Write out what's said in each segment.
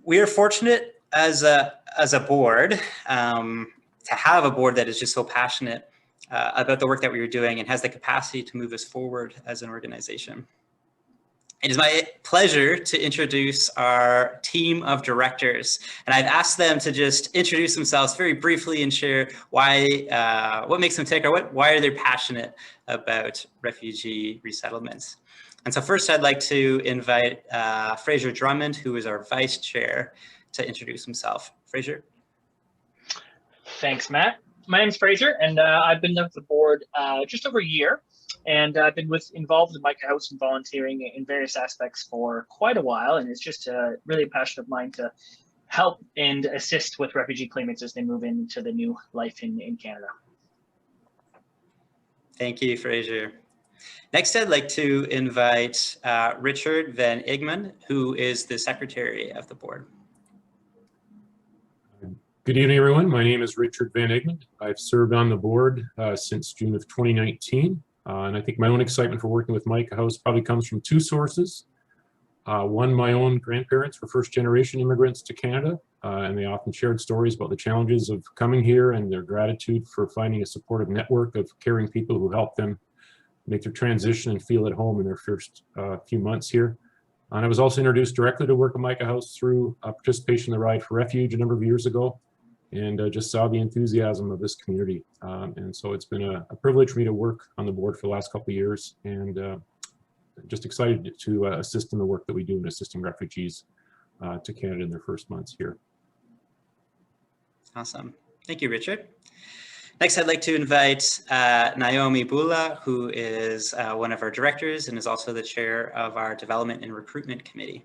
we are fortunate as a board to have a board that is just so passionate about the work that we are doing and has the capacity to move us forward as an organization. It is my pleasure to introduce our team of directors, and I've asked them to just introduce themselves very briefly and share why, what makes them tick, or why are they passionate about refugee resettlements. And so first I'd like to invite Fraser Drummond, who is our vice chair, to introduce himself. Fraser. Thanks, Matt. My name is Fraser, and I've been with the board just over a year. And I've been involved with Micah House and volunteering in various aspects for quite a while. And it's just really a passion of mine to help and assist with refugee claimants as they move into the new life in Canada. Thank you, Fraser. Next, I'd like to invite Richard Van Igman, who is the secretary of the board. Good evening, everyone. My name is Richard Van Igman. I've served on the board since June of 2019. And I think my own excitement for working with Micah House probably comes from two sources. One, my own grandparents were first-generation immigrants to Canada, and they often shared stories about the challenges of coming here and their gratitude for finding a supportive network of caring people who helped them make their transition and feel at home in their first few months here. And I was also introduced directly to work at Micah House through participation in the Ride for Refuge a number of years ago, and just saw the enthusiasm of this community. And so it's been a privilege for me to work on the board for the last couple of years, and just excited to assist in the work that we do in assisting refugees to Canada in their first months here. Awesome. Thank you, Richard. Next, I'd like to invite Naomi Bula, who is one of our directors and is also the chair of our Development and Recruitment Committee.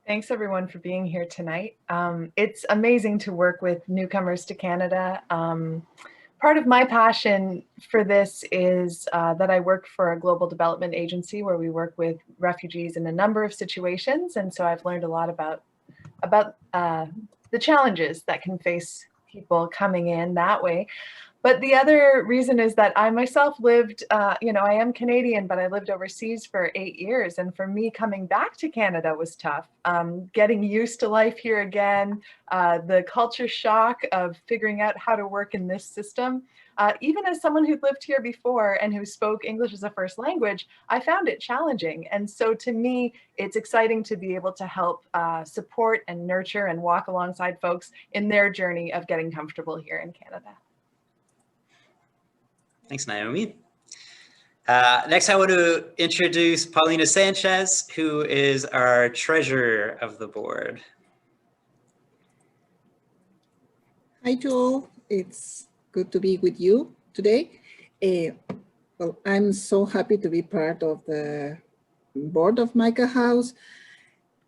Thanks everyone for being here tonight. It's amazing to work with newcomers to Canada. Part of my passion for this is that I work for a global development agency where we work with refugees in a number of situations. And so I've learned a lot about the challenges that can face people coming in that way. But the other reason is that I myself lived, I am Canadian, but I lived overseas for 8 years. And for me, coming back to Canada was tough. Getting used to life here again, the culture shock of figuring out how to work in this system. Even as someone who lived here before and who spoke English as a first language, I found it challenging. And so to me, it's exciting to be able to help support and nurture and walk alongside folks in their journey of getting comfortable here in Canada. Thanks, Naomi. Next, I want to introduce Paulina Sanchez, who is our treasurer of the board. Hi, Joel. It's good to be with you today. Well, I'm so happy to be part of the board of Micah House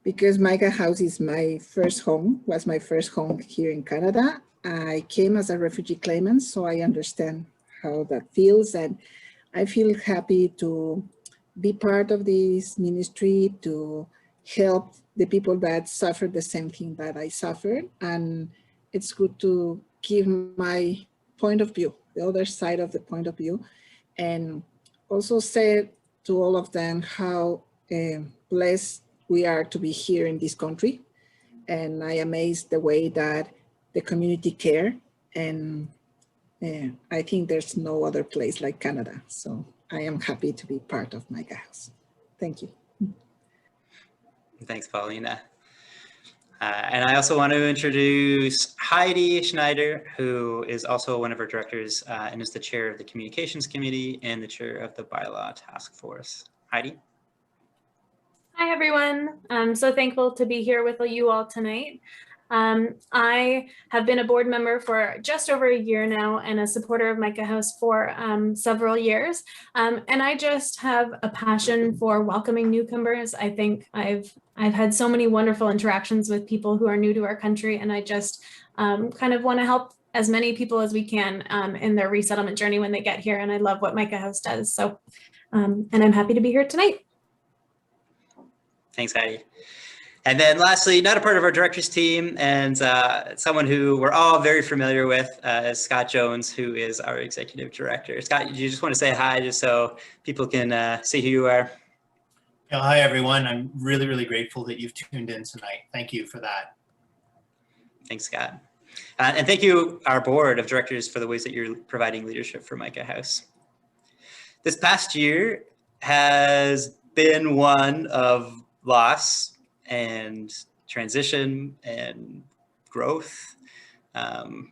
because Micah House is my first home, was my first home here in Canada. I came as a refugee claimant, so I understand how that feels, and I feel happy to be part of this ministry to help the people that suffered the same thing that I suffered. And it's good to give my point of view, the other side of the point of view, and also say to all of them how blessed we are to be here in this country. And I am amazed the way that the community care, and I think there's no other place like Canada. So I am happy to be part of Micah House. Thank you. Thanks, Paulina. And I also want to introduce Heidi Schneider, who is also one of our directors and is the chair of the Communications Committee and the chair of the Bylaw Task Force. Heidi. Hi, everyone. I'm so thankful to be here with you all tonight. I have been a board member for just over a year now and a supporter of Micah House for several years. And I just have a passion for welcoming newcomers. I think I've had so many wonderful interactions with people who are new to our country, and I just kind of want to help as many people as we can in their resettlement journey when they get here. And I love what Micah House does. So, and I'm happy to be here tonight. Thanks, Heidi. And then lastly, not a part of our directors team, and someone who we're all very familiar with is Scott Jones, who is our executive director. Scott, you just want to say hi just so people can see who you are? Yeah, hi, everyone. I'm really, really grateful that you've tuned in tonight. Thank you for that. Thanks, Scott. And thank you, our board of directors, for the ways that you're providing leadership for Micah House. This past year has been one of loss and transition and growth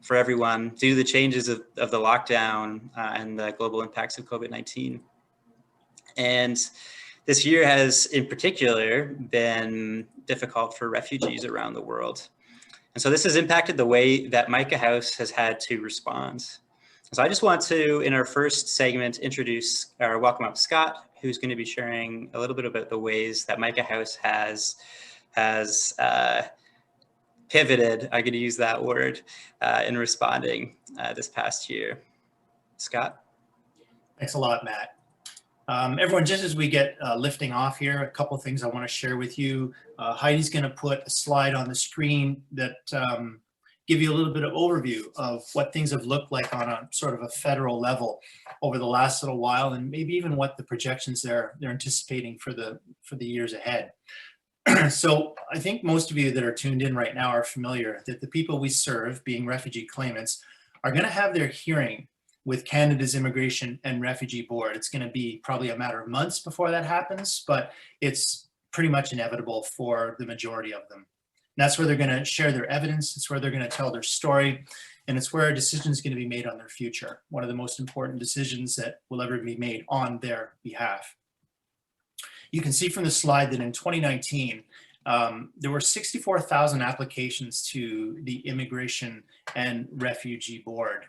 for everyone due to the changes of the lockdown and the global impacts of COVID-19. And this year has, in particular, been difficult for refugees around the world. And so this has impacted the way that Micah House has had to respond. So I just want to, in our first segment, introduce or welcome up Scott, who's going to be sharing a little bit about the ways that Micah House has pivoted, I'm going to use that word, in responding this past year. Scott? Thanks a lot, Matt. Everyone, just as we get lifting off here, a couple of things I want to share with you. Heidi's going to put a slide on the screen that give you a little bit of overview of what things have looked like on a sort of a federal level over the last little while, and maybe even what the projections they're anticipating for the years ahead. So I think most of you that are tuned in right now are familiar that the people we serve, being refugee claimants, are going to have their hearing with Canada's Immigration and Refugee Board. It's going to be probably a matter of months before that happens, but it's pretty much inevitable for the majority of them. And that's where they're going to share their evidence. It's where they're going to tell their story. And it's where a decision is going to be made on their future. One of the most important decisions that will ever be made on their behalf. You can see from the slide that in 2019, there were 64,000 applications to the Immigration and Refugee Board.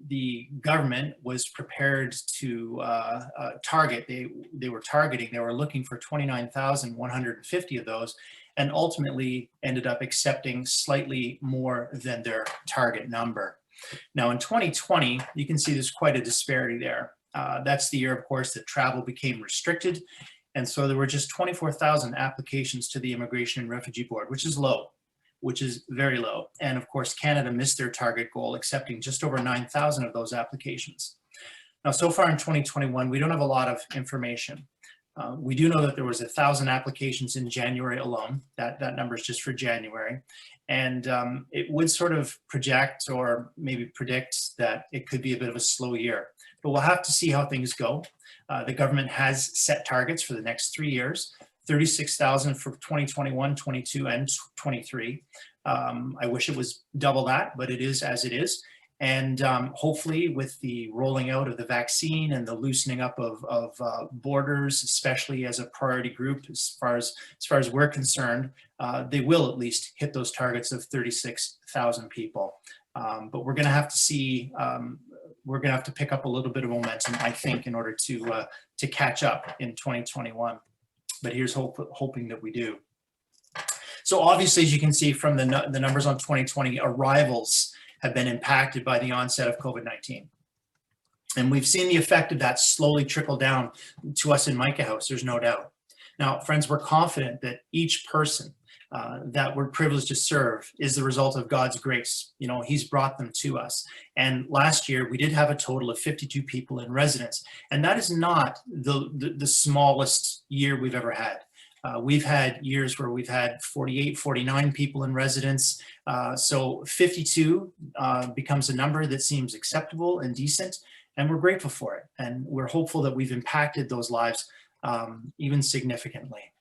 The government was prepared to target, they were looking for 29,150 of those, and ultimately ended up accepting slightly more than their target number. Now in 2020, you can see there's quite a disparity there. That's the year, of course, that travel became restricted. And so there were just 24,000 applications to the Immigration and Refugee Board, which is low, which is very low. And of course, Canada missed their target goal, accepting just over 9,000 of those applications. Now, so far in 2021, we don't have a lot of information. We do know that there was 1,000 applications in January alone. That number is just for January. And it would sort of project or maybe predict that it could be a bit of a slow year. But we'll have to see how things go. The government has set targets for the next 3 years, 36,000 for 2021, 22, and 23. I wish it was double that, but it is as it is. And hopefully with the rolling out of the vaccine and the loosening up of borders, especially as a priority group, as far as we're concerned, they will at least hit those targets of 36,000 people. But we're going to have to see, we're going to have to pick up a little bit of momentum, I think, in order to catch up in 2021. But here's hoping that we do. So obviously, as you can see from the numbers on 2020, arrivals have been impacted by the onset of COVID-19. And we've seen the effect of that slowly trickle down to us in Micah House, there's no doubt. Now, friends, we're confident that each person that we're privileged to serve is the result of God's grace. You know, He's brought them to us. And last year, we did have a total of 52 people in residence. And that is not the smallest year we've ever had. We've had years where we've had 48, 49 people in residence. So 52 becomes a number that seems acceptable and decent, and we're grateful for it. And we're hopeful that we've impacted those lives even significantly.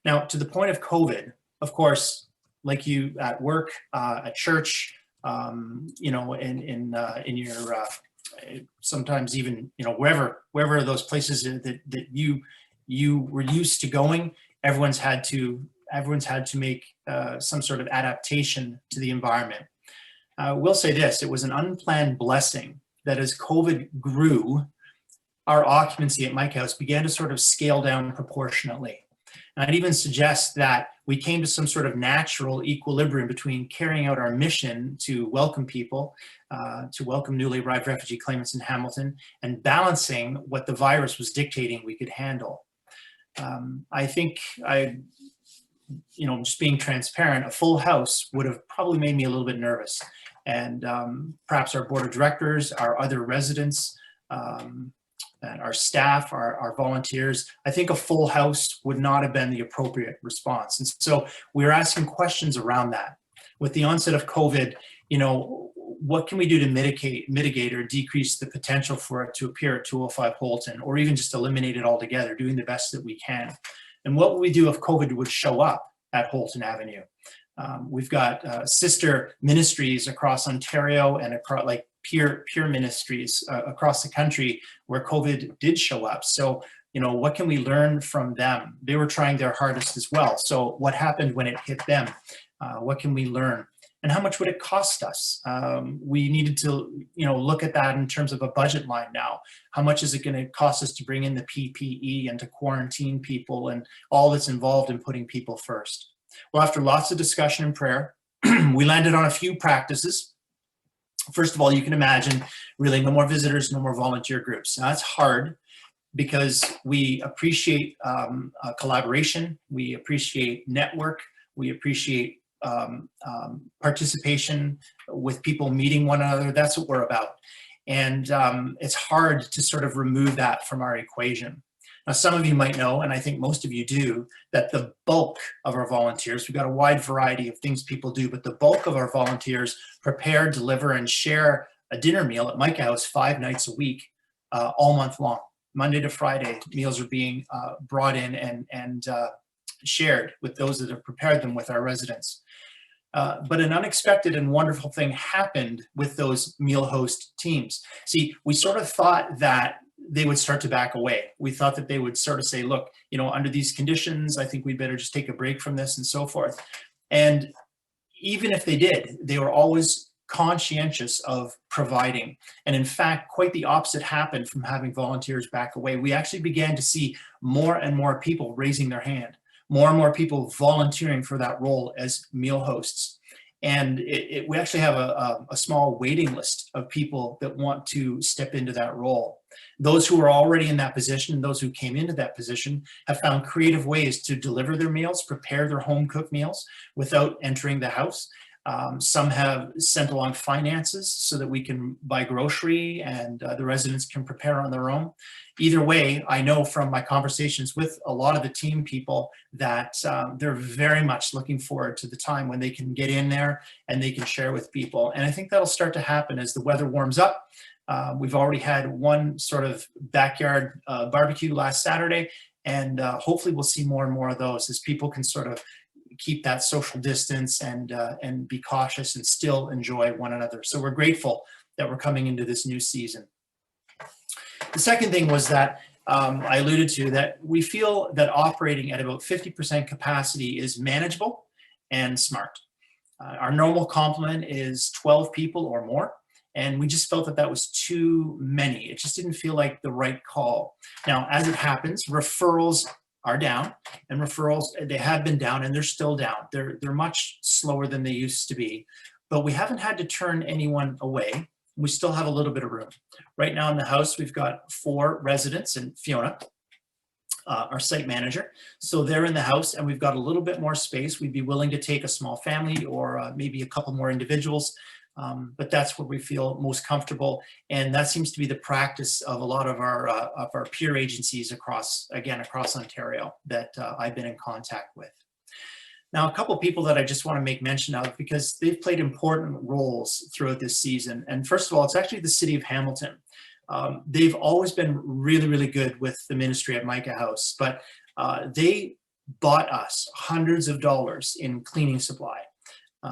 Now, to the point of COVID, of course, like you at work, at church, you know, in your, sometimes even, you know, wherever those places that you were used to going, everyone's had to make some sort of adaptation to the environment. We'll say this, it was an unplanned blessing that as COVID grew, our occupancy at Micah House began to sort of scale down proportionately. And I'd even suggest that we came to some sort of natural equilibrium between carrying out our mission to welcome people, to welcome newly arrived refugee claimants in Hamilton, and balancing what the virus was dictating we could handle. I think you know, just being transparent, a full house would have probably made me a little bit nervous. And perhaps our board of directors, our other residents, and our staff, our volunteers, I think a full house would not have been the appropriate response. And so we were asking questions around that. With the onset of COVID, you know, what can we do to mitigate or decrease the potential for it to appear at 205 Holton, or even just eliminate it altogether, doing the best that we can? And what would we do if COVID would show up at Holton Avenue? We've got sister ministries across Ontario and across, like peer ministries across the country where COVID did show up. So, you know, what can we learn from them? They were trying their hardest as well. So what happened when it hit them? What can we learn? And how much would it cost us? We needed to, you know, look at that in terms of a budget line now. How much is it going to cost us to bring in the PPE and to quarantine people and all that's involved in putting people first? Well, after lots of discussion and prayer, we landed on a few practices. First of all, you can imagine really no more visitors, no more volunteer groups. Now, that's hard because we appreciate collaboration, we appreciate network, we appreciate participation with people meeting one another. That's what we're about. And it's hard to sort of remove that from our equation. Now, some of you might know, and I think most of you do, that the bulk of our volunteers, we've got a wide variety of things people do, but the bulk of our volunteers prepare, deliver, and share a dinner meal at Micah House 5 nights a week, all month long. Monday to Friday, meals are being brought in and shared with those that have prepared them with our residents. But an unexpected and wonderful thing happened with those meal host teams. See, we sort of thought that they would start to back away. We thought that they would sort of say, look, you know, under these conditions, I think we better just take a break from this and so forth. And even if they did, they were always conscientious of providing. And in fact, quite the opposite happened from having volunteers back away. We actually began to see more and more people raising their hand, more and more people volunteering for that role as meal hosts. And we actually have a small waiting list of people that want to step into that role. Those who are already in that position and those who came into that position have found creative ways to deliver their meals, prepare their home cooked meals without entering the house. Some have sent along finances so that we can buy grocery and the residents can prepare on their own. Either way, I know from my conversations with a lot of the team people that they're very much looking forward to the time when they can get in there and they can share with people. And I think that'll start to happen as the weather warms up. We've already had one sort of backyard barbecue last Saturday, and hopefully we'll see more and more of those as people can sort of keep that social distance and be cautious and still enjoy one another. So we're grateful that we're coming into this new season. The second thing was that I alluded to, that we feel that operating at about 50% capacity is manageable and smart. Our normal complement is 12 people or more, and we just felt that that was too many. It just didn't feel like the right call. Now, as it happens, referrals are down, and referrals, they have been down and they're still down. They're much slower than they used to be, but we haven't had to turn anyone away. We still have a little bit of room. Right now in the house, we've got 4 residents and Fiona, our site manager. So they're in the house and we've got a little bit more space. We'd be willing to take a small family or maybe a couple more individuals, but that's where we feel most comfortable. And that seems to be the practice of a lot of our peer agencies across Ontario that I've been in contact with. Now, a couple of people that I just want to make mention of because they've played important roles throughout this season. And first of all, it's actually the city of Hamilton. They've always been really, really good with the ministry at Micah House, but they bought us hundreds of dollars in cleaning supply.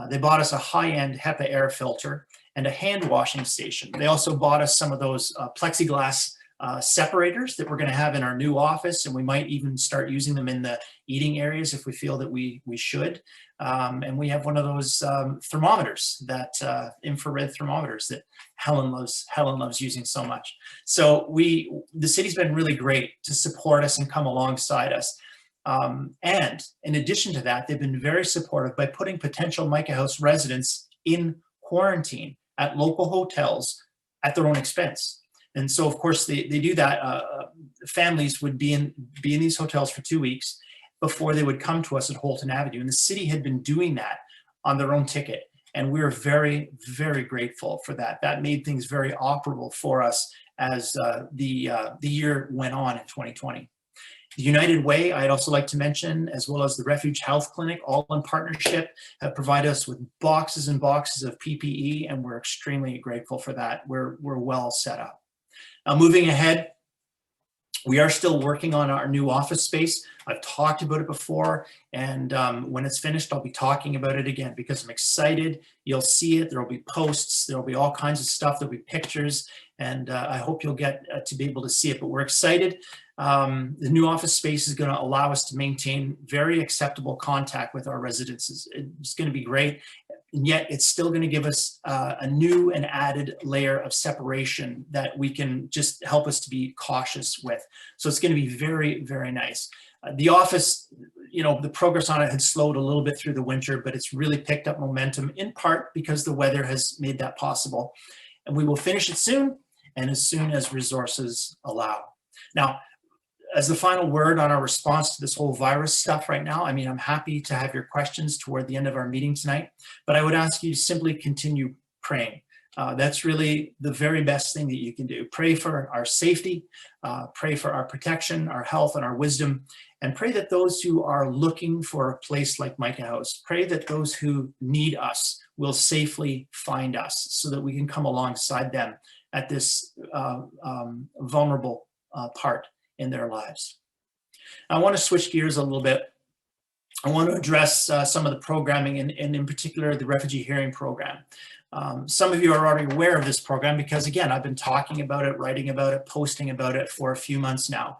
They bought us a high-end HEPA air filter and a hand washing station. They also bought us some of those plexiglass separators that we're going to have in our new office, and we might even start using them in the eating areas if we feel that we should. And we have one of those thermometers, that infrared thermometers that Helen loves using so much. So the city's been really great to support us and come alongside us. And in addition to that, they've been very supportive by putting potential Micah House residents in quarantine at local hotels at their own expense. And so, of course, they do that. Families would be in these hotels for 2 weeks before they would come to us at Holton Avenue. And the city had been doing that on their own ticket. And we were very, very grateful for that. That made things very operable for us as the year went on in 2020. The United Way, I'd also like to mention, as well as the Refuge Health Clinic, all in partnership, have provided us with boxes and boxes of PPE, and we're extremely grateful for that. We're well set up. Now, moving ahead, we are still working on our new office space. I've talked about it before, and when it's finished, I'll be talking about it again because I'm excited. You'll see it. There will be posts. There will be all kinds of stuff. There'll be pictures, and I hope you'll get to be able to see it. But we're excited. The new office space is going to allow us to maintain very acceptable contact with our residents. It's going to be great. And yet it's still going to give us a new and added layer of separation that we can just help us to be cautious with. So it's going to be very, very nice. The office, you know, the progress on it had slowed a little bit through the winter, but it's really picked up momentum in part because the weather has made that possible. And we will finish it soon and as soon as resources allow. Now, as the final word on our response to this whole virus stuff right now, I mean, I'm happy to have your questions toward the end of our meeting tonight, but I would ask you to simply continue praying. That's really the very best thing that you can do. Pray for our safety, pray for our protection, our health, and our wisdom, and pray that those who are looking for a place like Micah House, pray that those who need us will safely find us so that we can come alongside them at this vulnerable part in their lives. I want to switch gears a little bit. I want to address some of the programming and in particular the Refugee Hearing Program. Some of you are already aware of this program because, again, I've been talking about it, writing about it, posting about it for a few months now.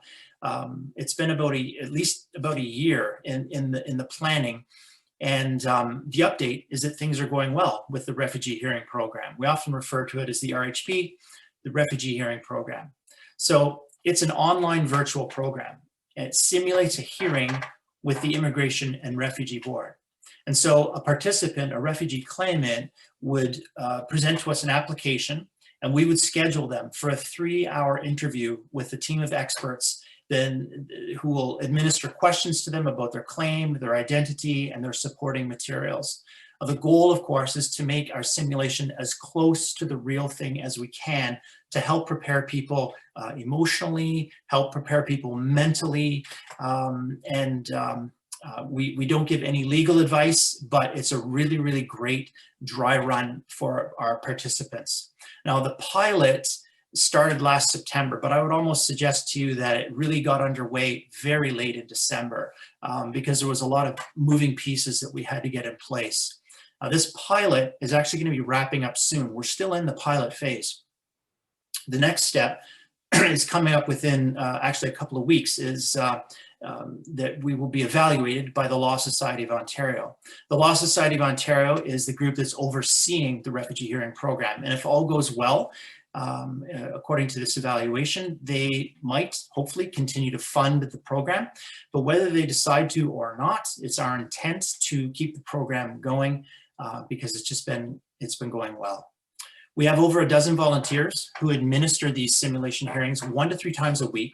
It's been about at least about a year in the planning, and the update is that things are going well with the Refugee Hearing Program. We often refer to it as the RHP, the Refugee Hearing Program. So it's an online virtual program, and it simulates a hearing with the Immigration and Refugee Board. And so a participant, a refugee claimant, would present to us an application, and we would schedule them for a 3-hour interview with a team of experts then who will administer questions to them about their claim, their identity, and their supporting materials. The goal, of course, is to make our simulation as close to the real thing as we can to help prepare people emotionally, help prepare people mentally, we don't give any legal advice, but it's a really, really great dry run for our participants. Now, the pilot started last September, but I would almost suggest to you that it really got underway very late in December because there was a lot of moving pieces that we had to get in place. This pilot is actually going to be wrapping up soon. We're still in the pilot phase. The next step is coming up within actually a couple of weeks is that we will be evaluated by the Law Society of Ontario. The Law Society of Ontario is the group that's overseeing the Refugee Hearing Program. And if all goes well, according to this evaluation, they might hopefully continue to fund the program. But whether they decide to or not, it's our intent to keep the program going because it's been going well. We have over a dozen volunteers who administer these simulation hearings 1 to 3 times a week.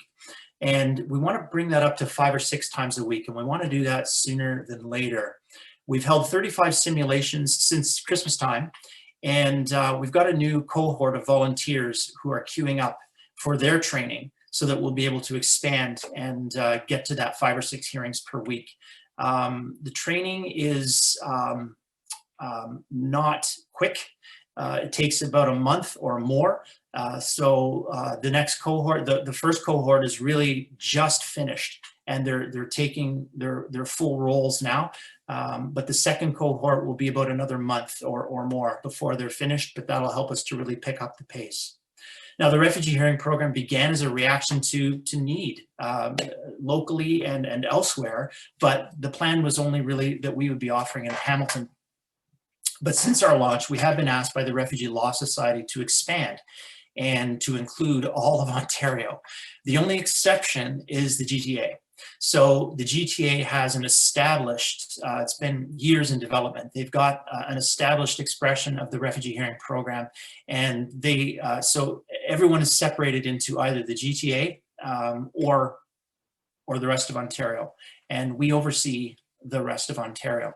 And we want to bring that up to 5 or 6 times a week. And we want to do that sooner than later. We've held 35 simulations since Christmas time. And we've got a new cohort of volunteers who are queuing up for their training so that we'll be able to expand and get to that 5 or 6 hearings per week. The training is not quick. It takes about a month or more. The next cohort, the first cohort is really just finished and they're taking their full roles now. But the second cohort will be about another month or more before they're finished, but that'll help us to really pick up the pace. Now, the Refugee Hearing Program began as a reaction to need locally and elsewhere, but the plan was only really that we would be offering in Hamilton. But since our launch, we have been asked by the Refugee Law Society to expand and to include all of Ontario. The only exception is the GTA. So the GTA has an established, it's been years in development. They've got an established expression of the Refugee Hearing Program, and so everyone is separated into either the GTA or the rest of Ontario, and we oversee the rest of Ontario.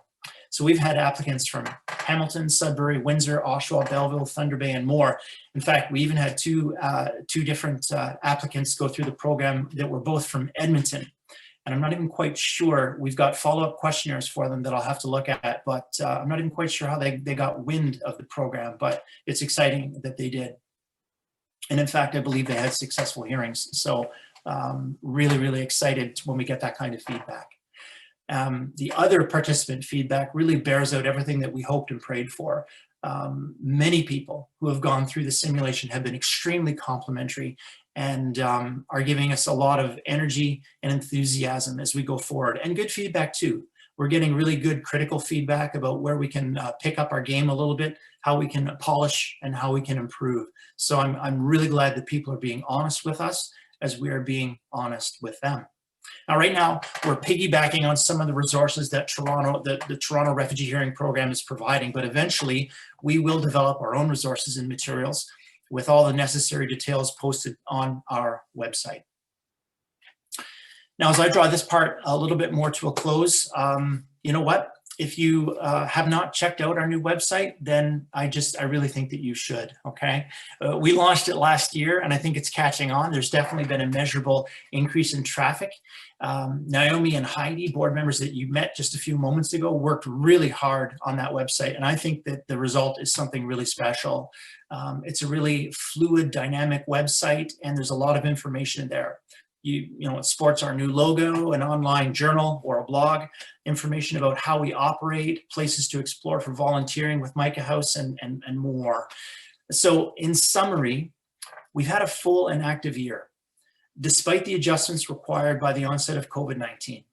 So we've had applicants from Hamilton, Sudbury, Windsor, Oshawa, Belleville, Thunder Bay, and more. In fact, we even had two different applicants go through the program that were both from Edmonton. And I'm not even quite sure, we've got follow-up questionnaires for them that I'll have to look at, but I'm not even quite sure how they got wind of the program, but it's exciting that they did. And in fact, I believe they had successful hearings. So really, really excited when we get that kind of feedback. The other participant feedback really bears out everything that we hoped and prayed for. Many people who have gone through the simulation have been extremely complimentary and are giving us a lot of energy and enthusiasm as we go forward, and good feedback too. We're getting really good critical feedback about where we can pick up our game a little bit, how we can polish, and how we can improve. So I'm really glad that people are being honest with us as we are being honest with them. Now, right now, we're piggybacking on some of the resources that the Toronto Refugee Hearing Program is providing, but eventually we will develop our own resources and materials with all the necessary details posted on our website. Now, as I draw this part a little bit more to a close, you know what? If you have not checked out our new website, then I really think that you should, okay? We launched it last year and I think it's catching on. There's definitely been a measurable increase in traffic. Naomi and Heidi, board members that you met just a few moments ago, worked really hard on that website. And I think that the result is something really special. It's a really fluid, dynamic website, and there's a lot of information there. You know, it sports our new logo, an online journal or a blog, information about how we operate, places to explore for volunteering with Micah House, and more. So in summary, we've had a full and active year. Despite the adjustments required by the onset of COVID-19,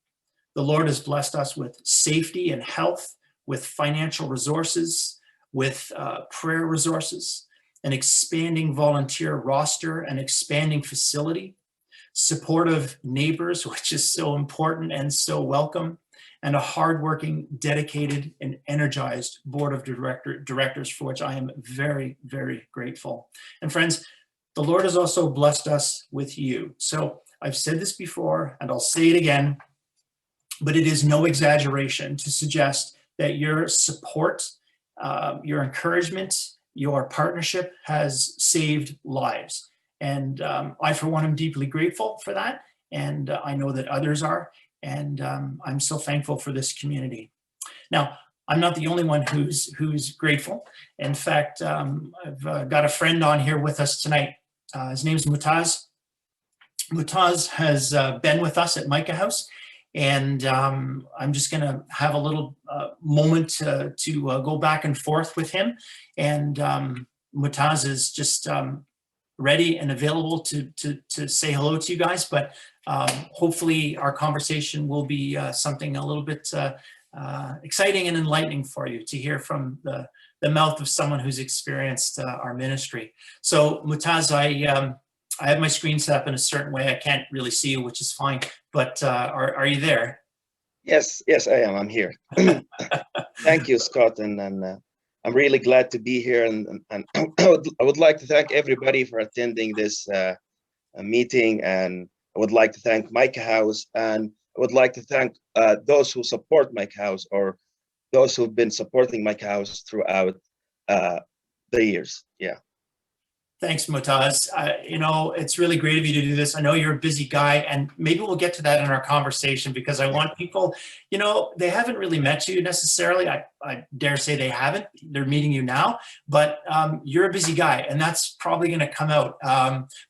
the Lord has blessed us with safety and health, with financial resources, with prayer resources, an expanding volunteer roster, an expanding facility, supportive neighbors, which is so important and so welcome, and a hardworking, dedicated, and energized board of directors for which I am very, very grateful. And friends, the Lord has also blessed us with you. So I've said this before, and I'll say it again, but it is no exaggeration to suggest that your support, your encouragement, your partnership has saved lives. And I, for one, am deeply grateful for that. And I know that others are. And I'm so thankful for this community. Now, I'm not the only one who's grateful. In fact, I've got a friend on here with us tonight. His name's Mutaz. Mutaz has been with us at Micah House. And I'm just going to have a little moment to go back and forth with him. And Mutaz is just ready and available to say hello to you guys, but hopefully our conversation will be something a little bit exciting and enlightening for you to hear from the mouth of someone who's experienced our ministry. So Mutaz, I have my screen set up in a certain way. I can't really see you, which is fine, but are you there? Yes, I am. I'm here. Thank you, Scott, and I'm really glad to be here, and I would like to thank everybody for attending this meeting, and I would like to thank Micah House, and I would like to thank those who support Micah House, or those who've been supporting Micah House throughout the years. Yeah. Thanks, Mutaz. You know, it's really great of you to do this. I know you're a busy guy, and maybe we'll get to that in our conversation, because I want people, you know, they haven't really met you necessarily. I dare say they haven't. They're meeting you now, but you're a busy guy, and that's probably going to come out.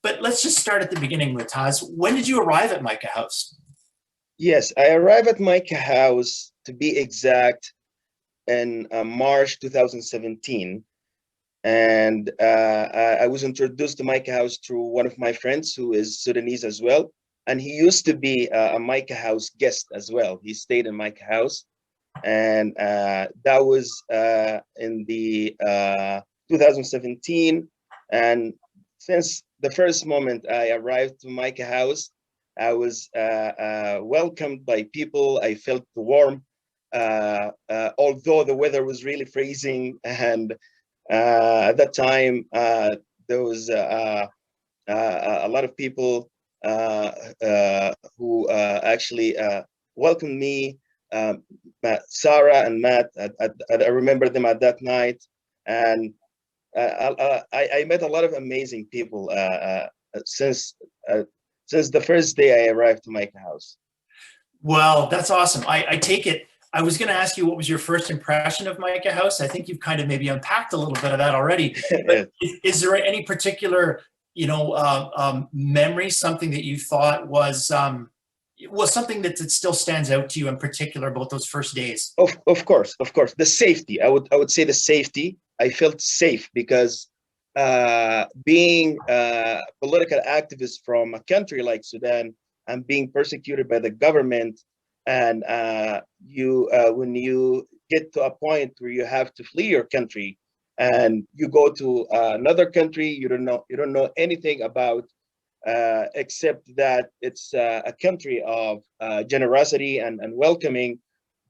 But let's just start at the beginning, Mutaz. When did you arrive at Micah House? Yes, I arrived at Micah House, to be exact, in March 2017. And I was introduced to Micah House through one of my friends who is Sudanese as well. And he used to be a Micah House guest as well. He stayed in Micah House. And that was in the 2017. And since the first moment I arrived to Micah House, I was welcomed by people. I felt warm, although the weather was really freezing. And at that time, there was a lot of people who actually welcomed me. Sarah and Matt. I remember them at that night, and I met a lot of amazing people since the first day I arrived to Micah House. Well, that's awesome. I take it. I was going to ask you what was your first impression of Micah House. I think you've kind of maybe unpacked a little bit of that already. But is there any particular, memory, something that you thought was something that still stands out to you in particular about those first days? Of course, the safety. I would say the safety. I felt safe because being a political activist from a country like Sudan and being persecuted by the government, and when you get to a point where you have to flee your country and you go to another country you don't know anything about, except that it's a country of generosity and welcoming,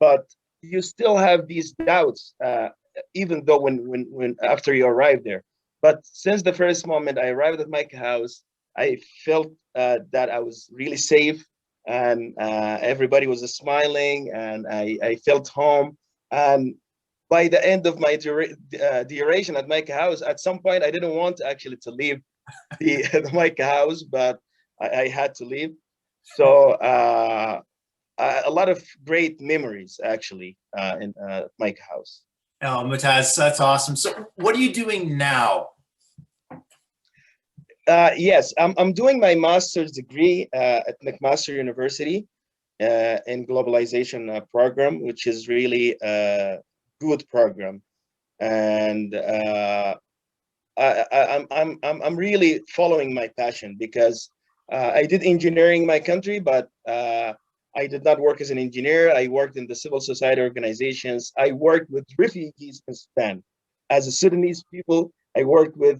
but you still have these doubts, even though when after you arrive there. But since the first moment I arrived at Micah House, I felt that I was really safe, and everybody was smiling, and I felt home. And by the end of my duration at Micah House, at some point I didn't want actually to leave the Micah House, but I had to leave. So a lot of great memories actually in Micah House. Oh, Mutaz, that's awesome. So what are you doing now? Yes, I'm doing my master's degree at McMaster University in globalization program, which is really a good program, and I'm really following my passion because I did engineering in my country, but I did not work as an engineer. I worked in the civil society organizations. I worked with refugees in Sudan. As a Sudanese people, I worked with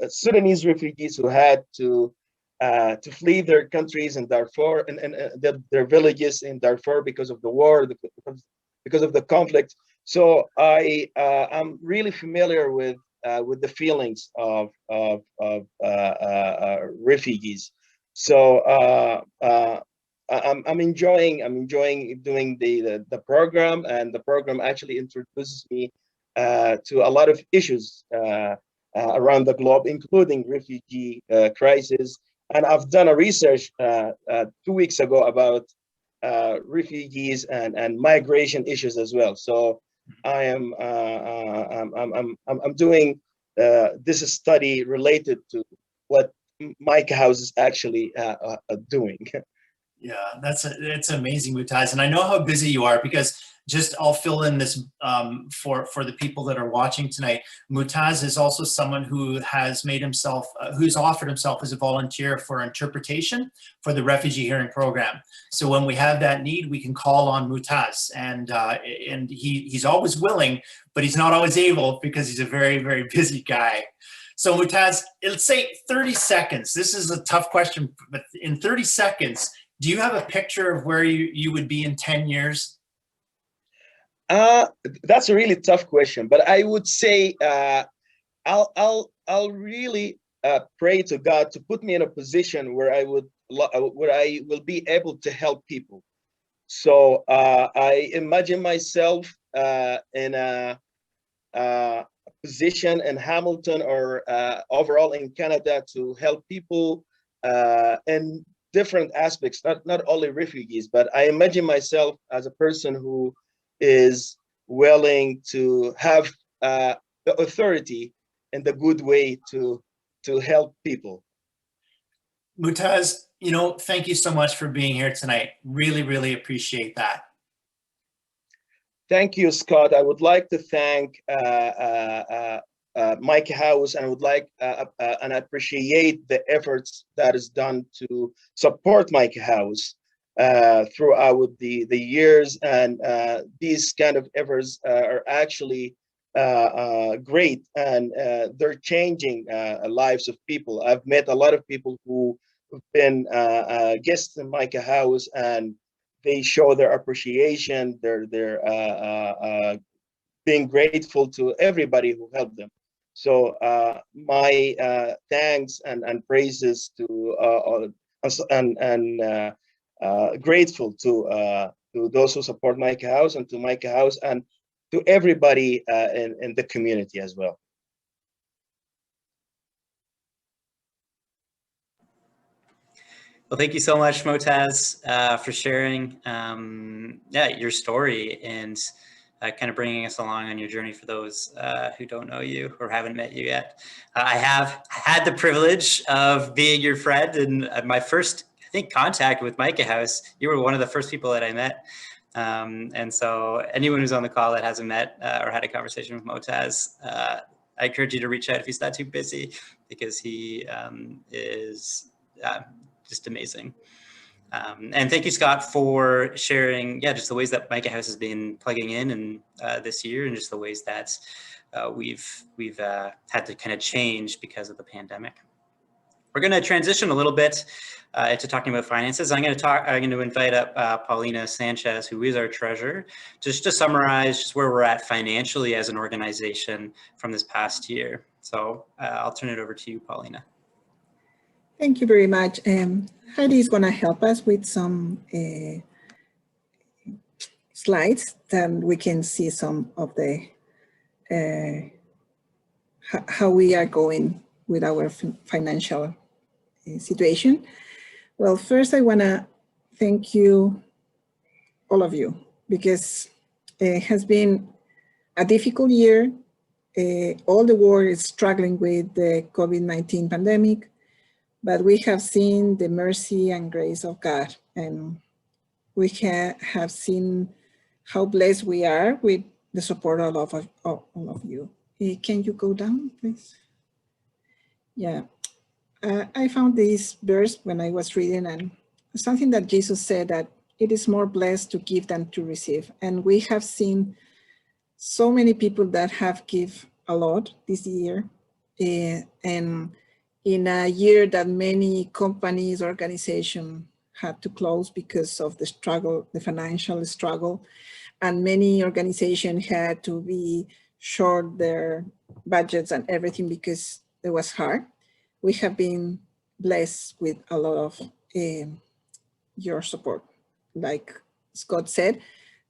Sudanese refugees who had to flee their countries in Darfur and their villages in Darfur because of the war, because of the conflict. So I'm really familiar with the feelings of refugees. So I'm enjoying doing the program, and the program actually introduces me to a lot of issues around the globe, including refugee crisis. And I've done a research 2 weeks ago about refugees and migration issues as well. So I am I'm doing this study related to what Micah House is actually doing. Yeah, it's amazing, Mutaz, and I know how busy you are because I'll fill in this for the people that are watching tonight. Mutaz is also someone who has made himself, who's offered himself as a volunteer for interpretation for the refugee hearing program. So when we have that need, we can call on Mutaz, and he's always willing, but he's not always able because he's a very, very busy guy. So Mutaz, let's say 30 seconds. This is a tough question, but in 30 seconds, do you have a picture of where you would be in 10 years? That's a really tough question, but I would say I'll really pray to God to put me in a position where I will be able to help people. So I imagine myself in a position in Hamilton or overall in Canada to help people in different aspects, not only refugees, but I imagine myself as a person who is willing to have the authority and the good way to help people. Mutaz, thank you so much for being here tonight. Really, really appreciate that. Thank you, Scott. I would like to thank Micah House, and I would like and appreciate the efforts that is done to support Micah House throughout the years, and these kind of efforts are actually great, and they're changing lives of people. I've met a lot of people who have been guests in Micah House, and they show their appreciation. They're being grateful to everybody who helped them. So my thanks and praises to and grateful to to those who support Micah House and to Micah House and to everybody in the community as well. Well, thank you so much, Motaz, for sharing your story and kind of bringing us along on your journey for those who don't know you or haven't met you yet. I have had the privilege of being your friend, and my first, I think, contact with Micah House, you were one of the first people that I met. And so anyone who's on the call that hasn't met or had a conversation with Motaz, I encourage you to reach out if he's not too busy, because he is just amazing. And thank you, Scott, for sharing, just the ways that Micah House has been plugging in and this year, and just the ways that we've had to kind of change because of the pandemic. We're going to transition a little bit into talking about finances. I'm going to invite up Paulina Sanchez, who is our treasurer, just to summarize just where we're at financially as an organization from this past year. So I'll turn it over to you, Paulina. Thank you very much. Heidi is going to help us with some slides that we can see some of the how we are going with our financial situation. Well, first I want to thank you, all of you, because it has been a difficult year. All the world is struggling with the COVID-19 pandemic. But we have seen the mercy and grace of God, and we have seen how blessed we are with the support of all of you. Can you go down, please? Yeah, I found this verse when I was reading, and something that Jesus said, that it is more blessed to give than to receive. And we have seen so many people that have given a lot this year, and in a year that many companies, organizations had to close because of the struggle, the financial struggle, and many organizations had to be short their budgets and everything because it was hard. We have been blessed with a lot of your support. Like Scott said,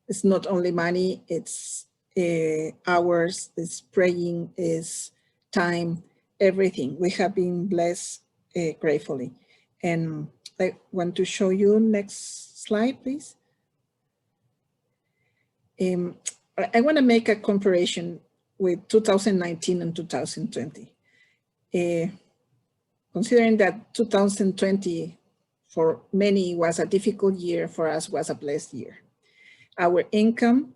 it's not only money, it's hours, it's praying, it's time, everything. We have been blessed gratefully. And I want to show you next slide, please. I want to make a comparison with 2019 and 2020. Considering that 2020 for many was a difficult year, for us was a blessed year. Our income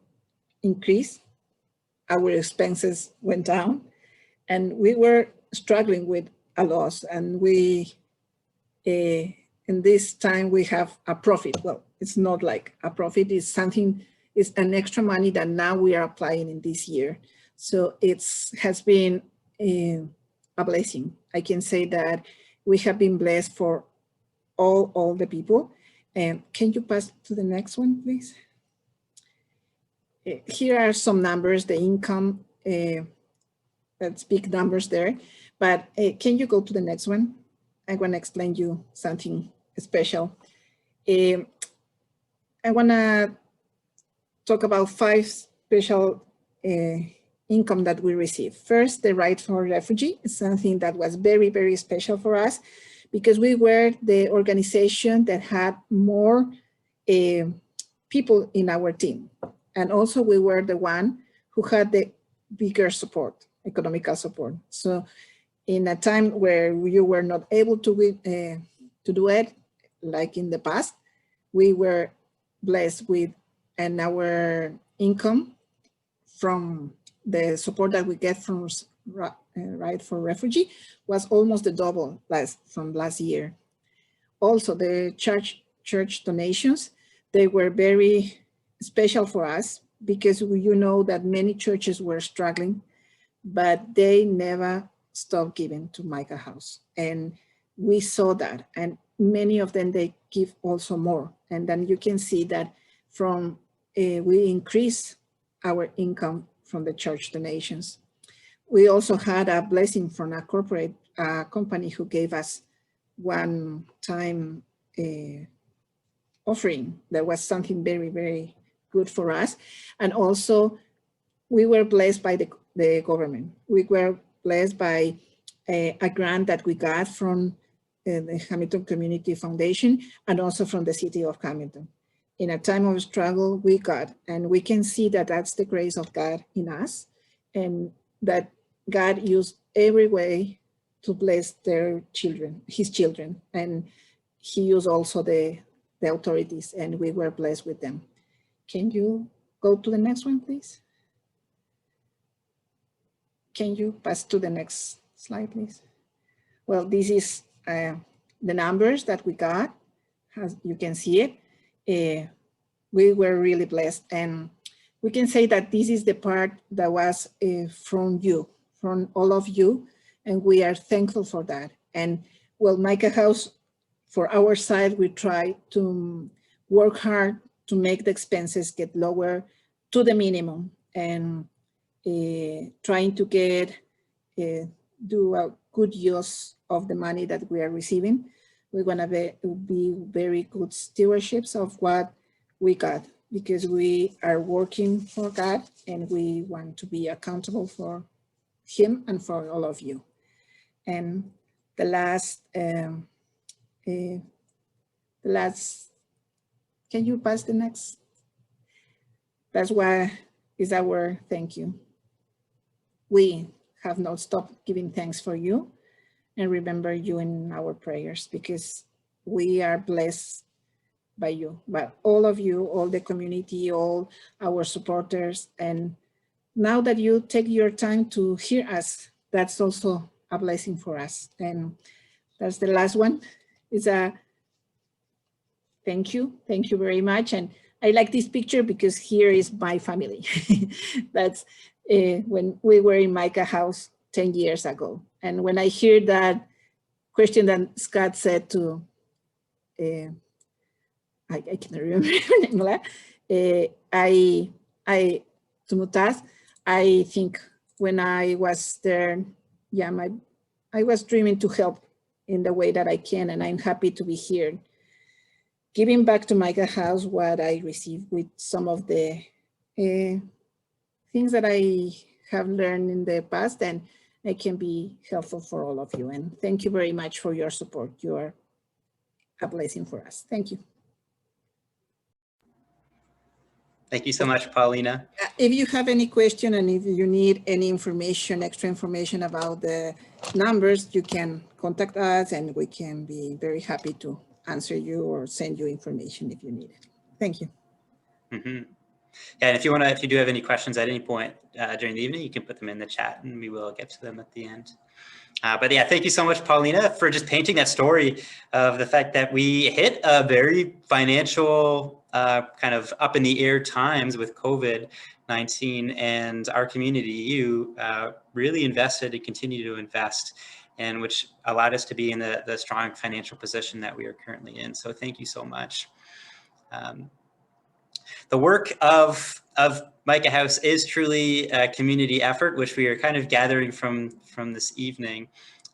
increased, our expenses went down, and we were struggling with a loss, and we, in this time, we have a profit. Well, it's not like a profit, it's something, it's an extra money that now we are applying in this year. So it has been a blessing. I can say that we have been blessed for all the people. And can you pass to the next one, please? Here are some numbers, the income, that's big numbers there. But can you go to the next one? I want to explain you something special. I want to talk about 5 special income that we receive. First, the right for refugee is something that was very, very special for us because we were the organization that had more people in our team. And also we were the one who had the bigger support, economical support. So in a time where you were not able to do it, like in the past, we were blessed with, and our income from the support that we get from Right for Refugee was almost the double from last year. Also, the church donations, they were very special for us because you know that many churches were struggling, but they never stopped giving to Micah House. And we saw that, and many of them, they give also more. And then you can see that from, we increase our income from the church donations. We also had a blessing from a corporate company who gave us one-time offering. That was something very, very good for us. And also, we were blessed by the government. We were blessed by a grant that we got from the Hamilton Community Foundation and also from the city of Hamilton. In a time of struggle, we got, and we can see that that's the grace of God in us, and that God used every way to bless their children, his children, and he used also the authorities, and we were blessed with them. Can you go to the next one, please? Can you pass to the next slide, please? Well, this is the numbers that we got, as you can see it. We were really blessed, and we can say that this is the part that was from you, from all of you, and we are thankful for that. And well, Micah House, for our side, we try to work hard to make the expenses get lower to the minimum, and trying to get do a good use of the money that we are receiving. We're gonna be very good stewardships of what we got, because we are working for God and we want to be accountable for him and for all of you. And the last, can you pass the next? That's why is our thank you. We have not stopped giving thanks for you and remember you in our prayers, because we are blessed by you, but all of you, all the community, all our supporters. And now that you take your time to hear us, that's also a blessing for us. And that's the last one. It's a thank you very much. And I like this picture because here is my family. That's when we were in Micah House 10 years ago. And when I hear that question that Scott said to, I cannot remember, to Mutaz, I think when I was there, yeah, I was dreaming to help in the way that I can, and I'm happy to be here, giving back to Micah House what I received with some of the things that I have learned in the past, and I can be helpful for all of you. And thank you very much for your support. You are a blessing for us. Thank you. Thank you so much, Paulina. If you have any question and if you need any information, extra information about the numbers, you can contact us and we can be very happy to answer you or send you information if you need it. Thank you. Mm-hmm. Yeah, and if you do have any questions at any point during the evening, you can put them in the chat and we will get to them at the end. But yeah, thank you so much, Paulina, for just painting that story of the fact that we hit a very financial kind of up in the air times with COVID-19, and our community, you really invested and continue to invest, and which allowed us to be in the strong financial position that we are currently in. So thank you so much. The work of Micah House is truly a community effort, which we are kind of gathering from this evening.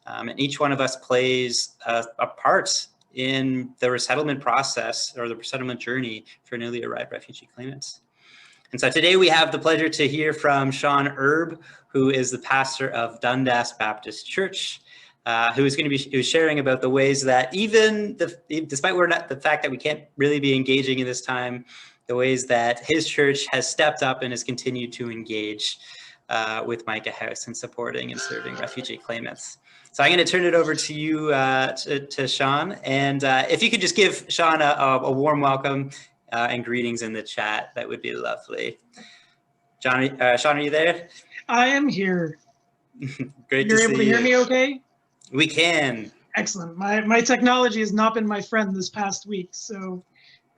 And each one of us plays a part in the resettlement process or the resettlement journey for newly arrived refugee claimants. And so today we have the pleasure to hear from Sean Erb, who is the pastor of Dundas Baptist Church, who is going to be sharing about the ways that despite the fact that we can't really be engaging in this time, the ways that his church has stepped up and has continued to engage with Micah House in supporting and serving refugee claimants. So I'm going to turn it over to you, to Sean. And if you could just give Sean a warm welcome and greetings in the chat, that would be lovely. Sean, are you there? I am here. Great to see you. You're able to hear me okay? We can. Excellent. My technology has not been my friend this past week, so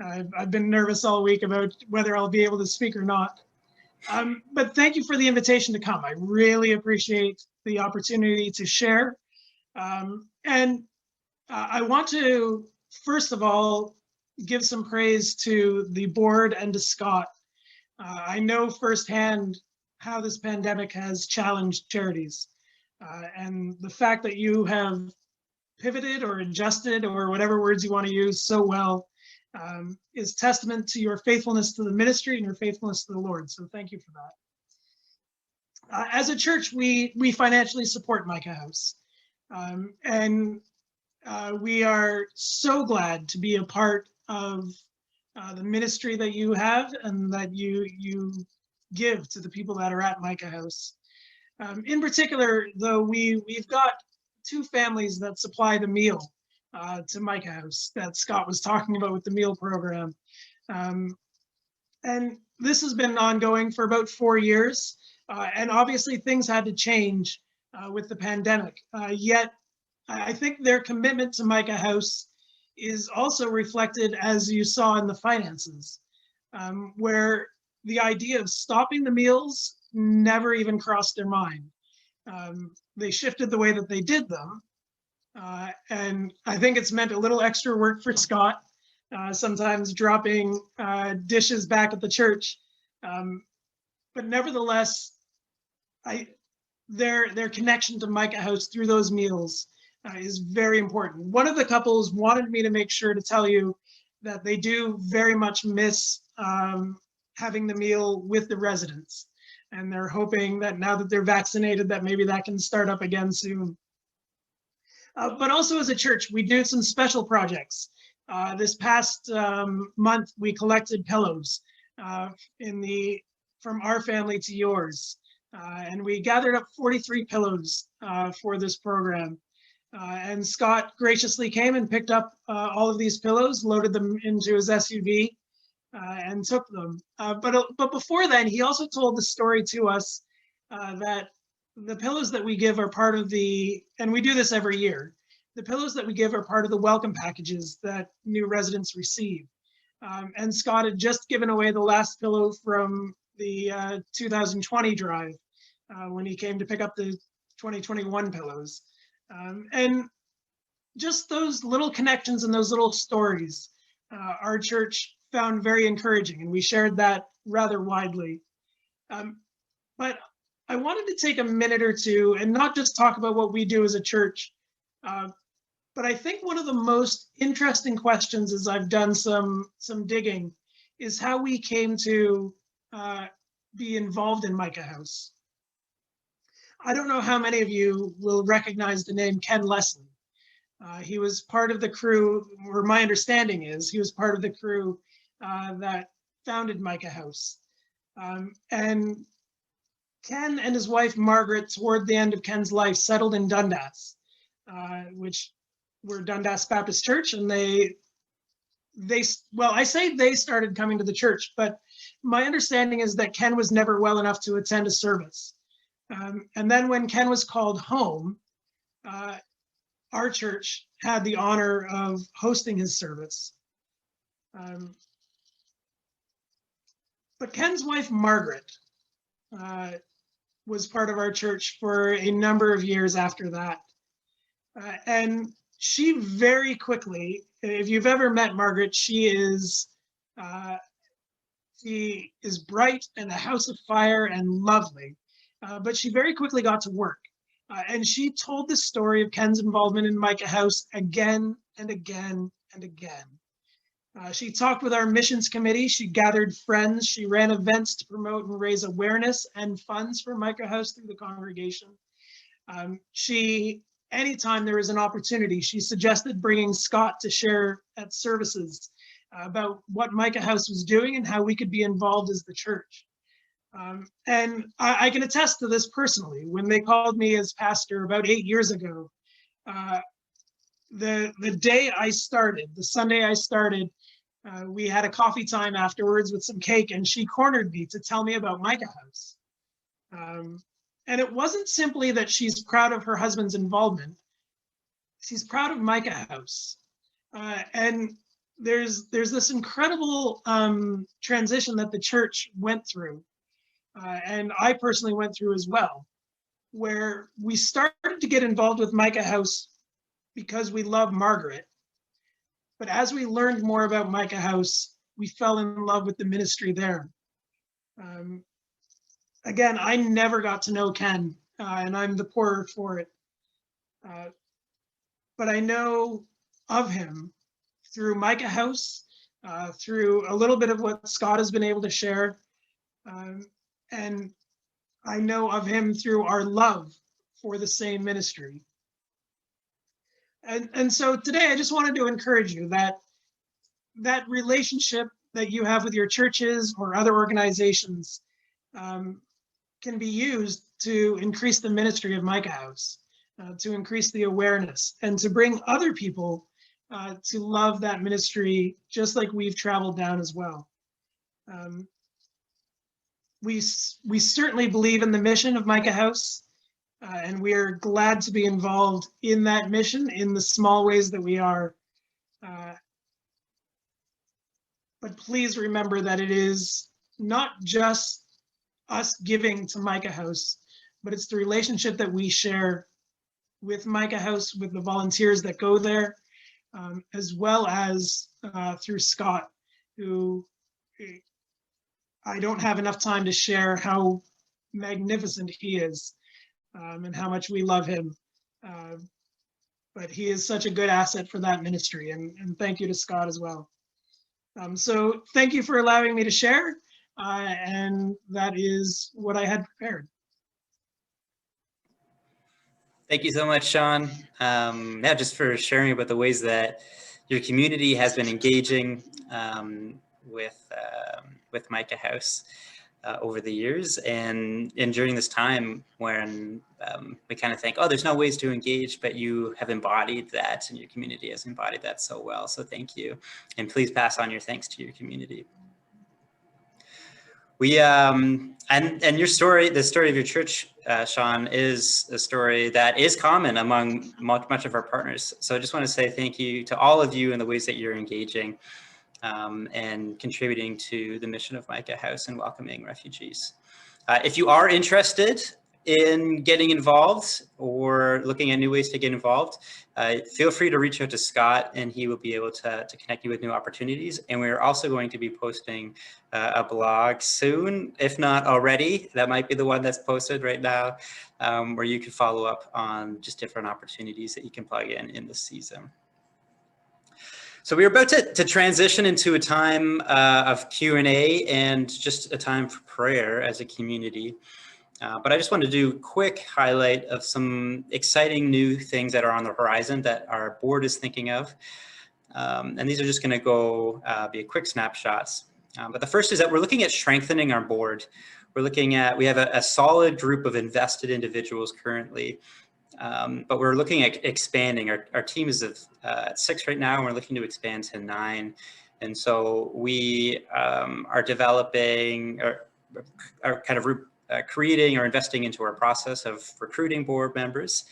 I've been nervous all week about whether I'll be able to speak or not. But thank you for the invitation to come. I really appreciate the opportunity to share. And I want to, first of all, give some praise to the board and to Scott. I know firsthand how this pandemic has challenged charities. And the fact that you have pivoted or adjusted or whatever words you want to use so well is testament to your faithfulness to the ministry and your faithfulness to the Lord. So thank you for that. As a church, we financially support Micah House. And we are so glad to be a part of the ministry that you have and that you give to the people that are at Micah House. In particular, though, we've got two families that supply the meal to Micah House that Scott was talking about with the meal program. And this has been ongoing for about 4 years. And obviously things had to change with the pandemic. Yet I think their commitment to Micah House is also reflected, as you saw, in the finances, where the idea of stopping the meals never even crossed their mind. They shifted the way that they did them. And I think it's meant a little extra work for Scott, sometimes dropping dishes back at the church. But nevertheless, their connection to Micah House through those meals is very important. One of the couples wanted me to make sure to tell you that they do very much miss having the meal with the residents. And they're hoping that now that they're vaccinated, that maybe that can start up again soon. But also as a church, we do some special projects. This past month, we collected pillows from our family to yours. And we gathered up 43 pillows for this program. And Scott graciously came and picked up all of these pillows, loaded them into his SUV, and took them. But before then, he also told the story to us that the pillows that we give are part of and we do this every year, the pillows that we give are part of the welcome packages that new residents receive. And Scott had just given away the last pillow from the 2020 drive when he came to pick up the 2021 pillows. And just those little connections and those little stories, our church found very encouraging, and we shared that rather widely. But I wanted to take a minute or two and not just talk about what we do as a church, but I think one of the most interesting questions as I've done some digging is how we came to be involved in Micah House. I don't know how many of you will recognize the name Ken Leslie. He was part of the crew, or my understanding is, he was part of the crew that founded Micah House. And Ken and his wife, Margaret, toward the end of Ken's life, settled in Dundas, which were Dundas Baptist Church, and well, I say they started coming to the church, but my understanding is that Ken was never well enough to attend a service. And then when Ken was called home, our church had the honor of hosting his service. But Ken's wife, Margaret, was part of our church for a number of years after that. And she very quickly, if you've ever met Margaret, she is bright and a house of fire and lovely. But she very quickly got to work. And she told the story of Ken's involvement in Micah House again and again and again. She talked with our missions committee. She gathered friends. She ran events to promote and raise awareness and funds for Micah House through the congregation. Anytime there was an opportunity, she suggested bringing Scott to share at services about what Micah House was doing and how we could be involved as the church. And I can attest to this personally. When they called me as pastor about 8 years ago, the day I started, the Sunday I started, we had a coffee time afterwards with some cake, and she cornered me to tell me about Micah House. And it wasn't simply that she's proud of her husband's involvement. She's proud of Micah House. And there's this incredible transition that the church went through. And I personally went through as well, where we started to get involved with Micah House because we love Margaret. But as we learned more about Micah House, we fell in love with the ministry there. Again, I never got to know Ken, and I'm the poorer for it. But I know of him through Micah House, through a little bit of what Scott has been able to share. And I know of him through our love for the same ministry. And so today I just wanted to encourage you that that relationship that you have with your churches or other organizations can be used to increase the ministry of Micah House, to increase the awareness, and to bring other people to love that ministry, just like we've traveled down as well. We certainly believe in the mission of Micah House, and we are glad to be involved in that mission in the small ways that we are. But please remember that it is not just us giving to Micah House, but it's the relationship that we share with Micah House, with the volunteers that go there, as well as through Scott, who I don't have enough time to share how magnificent he is and how much we love him. But he is such a good asset for that ministry, and thank you to Scott as well. So thank you for allowing me to share, and that is what I had prepared. Thank you so much, Sean. Yeah, just for sharing about the ways that your community has been engaging with Micah House over the years, and during this time when we kind of think, oh, there's no ways to engage, but you have embodied that, and your community has embodied that so well. So thank you, and please pass on your thanks to your community. We and your story, the story of your church, Sean, is a story that is common among much of our partners. So I just want to say thank you to all of you in the ways that you're engaging and contributing to the mission of Micah House and welcoming refugees. If you are interested in getting involved or looking at new ways to get involved, feel free to reach out to Scott, and he will be able to connect you with new opportunities. And we're also going to be posting a blog soon, if not already. That might be the one that's posted right now, where you can follow up on just different opportunities that you can plug in this season. So we're about to transition into a time of Q&A and just a time for prayer as a community. But I just wanted to do a quick highlight of some exciting new things that are on the horizon that our board is thinking of. And these are just going to be quick snapshots. But the first is that we're looking at strengthening our board. We're looking at, we have a solid group of invested individuals currently, but we're looking at expanding. Our team is at 6 right now, and we're looking to expand to 9. And so we are developing or kind of creating or investing into our process of recruiting board members,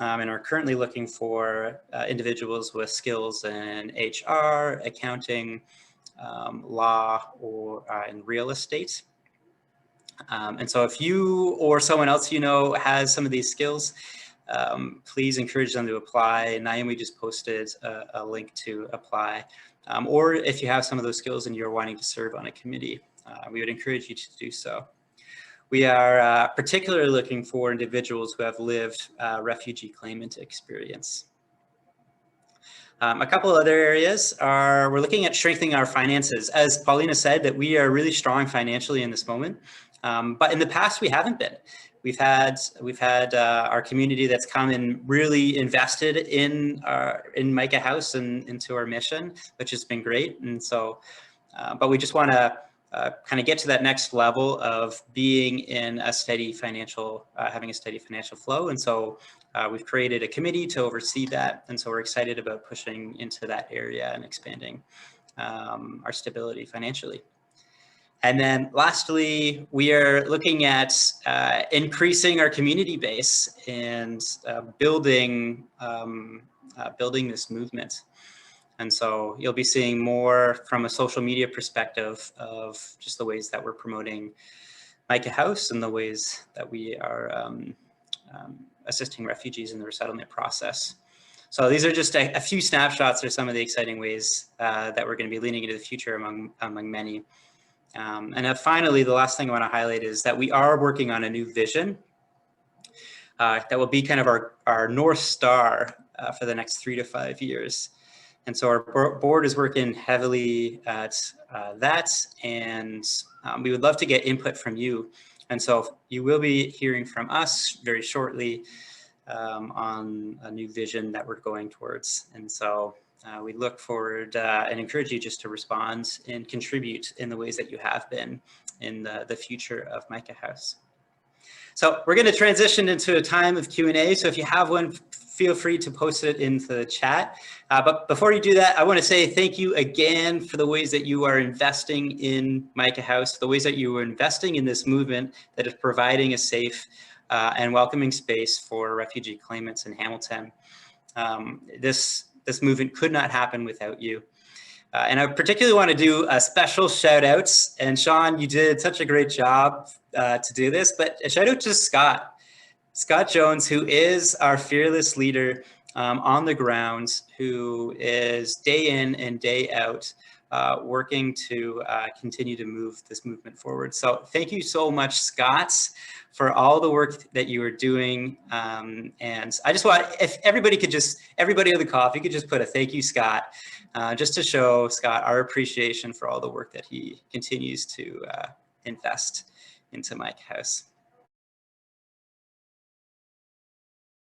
and are currently looking for individuals with skills in HR, accounting, law, or in real estate. And so if you or someone else you know has some of these skills, please encourage them to apply. Naomi just posted a link to apply. Or if you have some of those skills and you're wanting to serve on a committee, we would encourage you to do so. We are particularly looking for individuals who have lived refugee claimant experience. A couple of other areas are, we're looking at strengthening our finances. As Paulina said, that we are really strong financially in this moment, but in the past we haven't been. We've had our community that's come and really invested in Micah House and into our mission, which has been great. And so, but we just want to kind of get to that next level of being in a steady financial, having a steady financial flow. And so we've created a committee to oversee that. And so we're excited about pushing into that area and expanding our stability financially. And then lastly, we are looking at increasing our community base and building this movement. And so you'll be seeing more from a social media perspective of just the ways that we're promoting Micah House and the ways that we are assisting refugees in the resettlement process. So these are just a few snapshots of some of the exciting ways that we're going to be leaning into the future among many. And then finally, the last thing I want to highlight is that we are working on a new vision that will be kind of our North Star for the next 3 to 5 years. And so our board is working heavily at that, and we would love to get input from you. And so you will be hearing from us very shortly on a new vision that we're going towards. And so we look forward and encourage you just to respond and contribute in the ways that you have been in the future of Micah House. So we're going to transition into a time of Q&A. So if you have one, feel free to post it into the chat. But before you do that, I want to say thank you again for the ways that you are investing in Micah House, the ways that you are investing in this movement that is providing a safe and welcoming space for refugee claimants in Hamilton. This movement could not happen without you. And I particularly want to do a special shout outs. And Sean, you did such a great job to do this, but a shout out to Scott Jones, who is our fearless leader on the ground, who is day in and day out working to continue to move this movement forward. So thank you so much, Scott, for all the work that you are doing. And I just want, if everybody on the call, if you could just put a thank you, Scott, just to show Scott our appreciation for all the work that he continues to invest into Micah House.